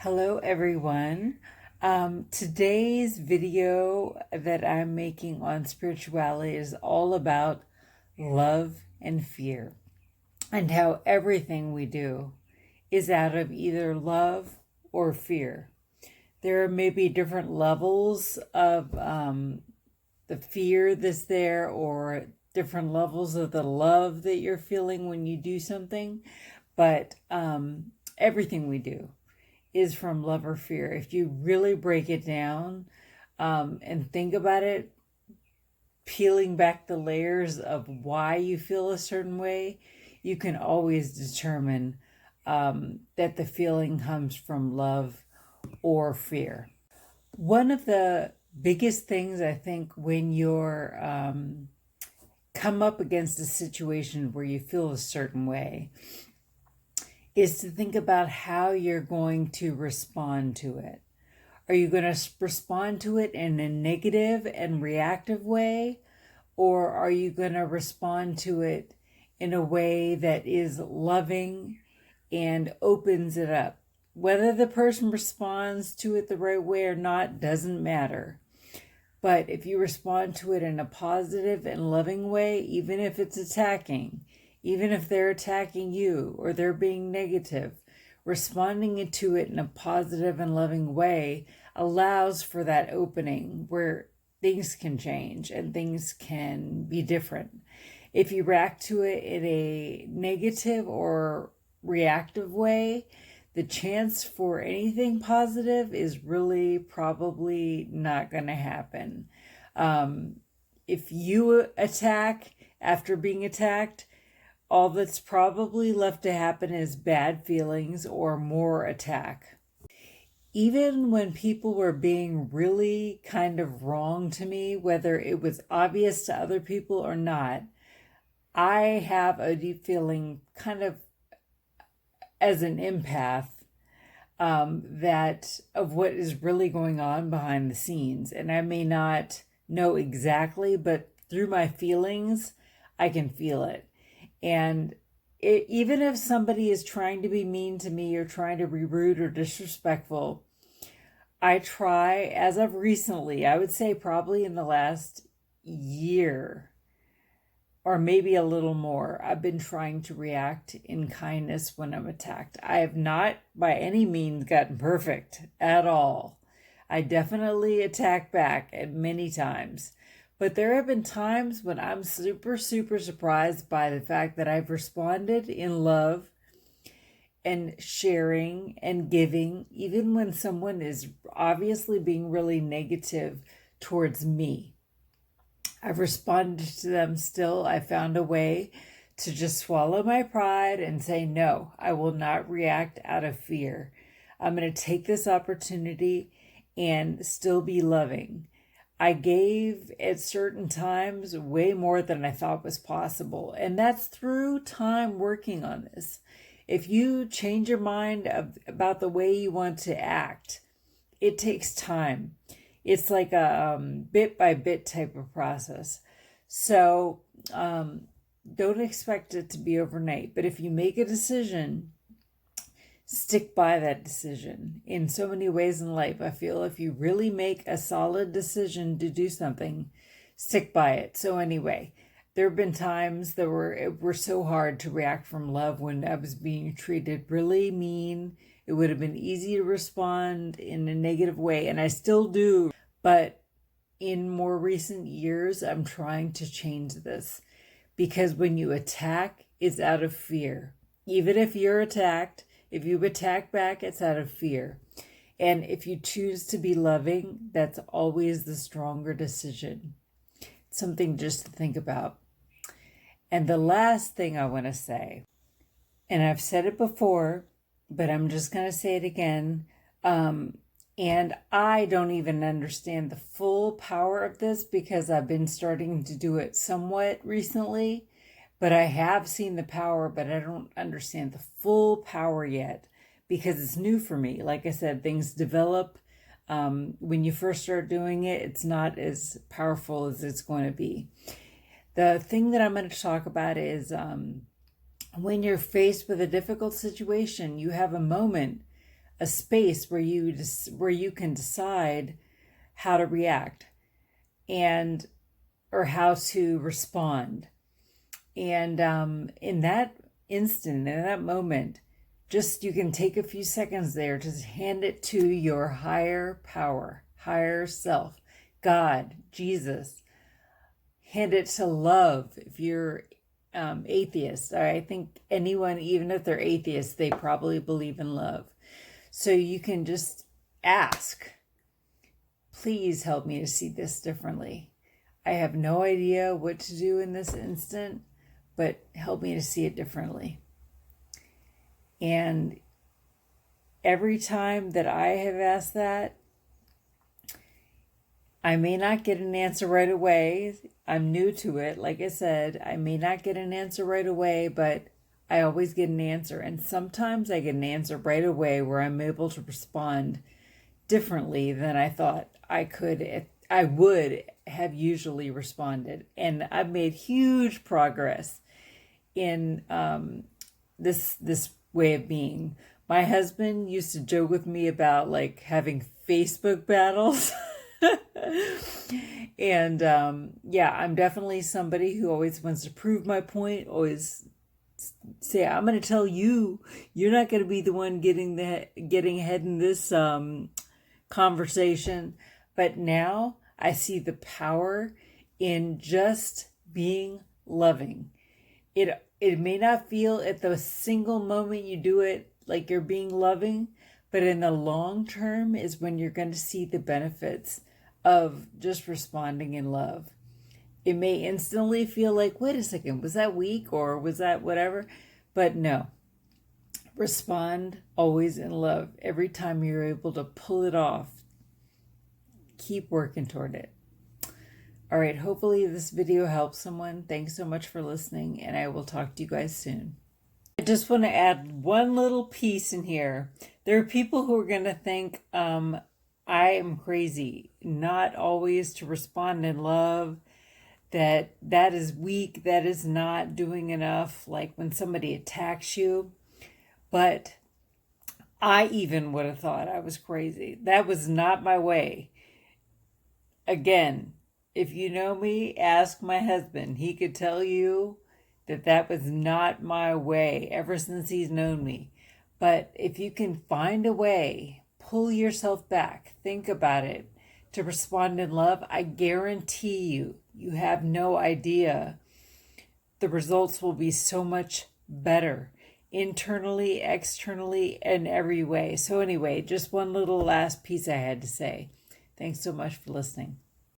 Hello, everyone. Today's video that I'm making on spirituality is all about love and fear, and how everything we do is out of either love or fear. There may be different levels of the fear that's there, or different levels of the love that you're feeling when you do something, but everything we do is from love or fear. If you really break it down and think about it, peeling back the layers of why you feel a certain way, you can always determine that the feeling comes from love or fear. One of the biggest things I think when you're come up against a situation where you feel a certain way is to think about how you're going to respond to it. Are you going to respond to it in a negative and reactive way? Or are you going to respond to it in a way that is loving and opens it up? Whether the person responds to it the right way or not doesn't matter. But if you respond to it in a positive and loving way, even if it's attacking, even if they're attacking you or they're being negative, responding to it in a positive and loving way allows for that opening where things can change and things can be different. If you react to it in a negative or reactive way, the chance for anything positive is really probably not going to happen. If you attack after being attacked, all that's probably left to happen is bad feelings or more attack. Even when people were being really kind of wrong to me, whether it was obvious to other people or not, I have a deep feeling, kind of as an empath, that of what is really going on behind the scenes. And I may not know exactly, but through my feelings, I can feel it. And even if somebody is trying to be mean to me or trying to be rude or disrespectful, I try, as of recently, I would say probably in the last year or maybe a little more, I've been trying to react in kindness when I'm attacked. I have not by any means gotten perfect at all. I definitely attack back at many times. But there have been times when I'm super, super surprised by the fact that I've responded in love and sharing and giving, even when someone is obviously being really negative towards me. I've responded to them still. I found a way to just swallow my pride and say, no, I will not react out of fear. I'm going to take this opportunity and still be loving. I gave at certain times way more than I thought was possible. And that's through time working on this. If you change your mind about the way you want to act, it takes time. It's like a bit by bit type of process. So don't expect it to be overnight. But if you make a decision, stick by that decision. In so many ways in life, I feel if you really make a solid decision to do something, stick by it. So anyway, there have been times that were so hard to react from love when I was being treated really mean. It would have been easy to respond in a negative way, and I still do. But in more recent years, I'm trying to change this, because when you attack, it's out of fear. Even if you're attacked, if you attack back, it's out of fear. And if you choose to be loving, that's always the stronger decision. It's something just to think about. And the last thing I want to say, and I've said it before, but I'm just going to say it again, and I don't even understand the full power of this because I've been starting to do it somewhat recently. But I have seen the power, but I don't understand the full power yet because it's new for me. Like I said, things develop. When you first start doing it, it's not as powerful as it's going to be. The thing that I'm going to talk about is when you're faced with a difficult situation, you have a moment a space where you can decide how to react and or how to respond. And in that instant, in that moment, just you can take a few seconds there to hand it to your higher power, higher self, God, Jesus. Hand it to love. If you're atheist, I think anyone, even if they're atheist, they probably believe in love. So you can just ask, please help me to see this differently. I have no idea what to do in this instant, but help me to see it differently. And every time that I have asked that, I may not get an answer right away. I'm new to it. Like I said, I may not get an answer right away, but I always get an answer. And sometimes I get an answer right away where I'm able to respond differently than I thought I would have usually responded. And I've made huge progress in this way of being. My husband used to joke with me about like having Facebook battles. And yeah, I'm definitely somebody who always wants to prove my point, always say, I'm going to tell you, you're not going to be the one getting ahead in this conversation. But now I see the power in just being loving. It may not feel at the single moment you do it like you're being loving, but in the long term is when you're going to see the benefits of just responding in love. It may instantly feel like, wait a second, was that weak or was that whatever? But no, respond always in love. Every time you're able to pull it off, keep working toward it. All right, hopefully this video helps someone. Thanks so much for listening, and I will talk to you guys soon. I just want to add one little piece in here. There are people who are going to think I am crazy, not always to respond in love, that is weak, that is not doing enough, like when somebody attacks you. But I even would have thought I was crazy. That was not my way. Again, if you know me, ask my husband. He could tell you that was not my way ever since he's known me. But if you can find a way, pull yourself back, think about it, to respond in love, I guarantee you have no idea. The results will be so much better, internally, externally, in every way. So anyway, just one little last piece I had to say. Thanks so much for listening.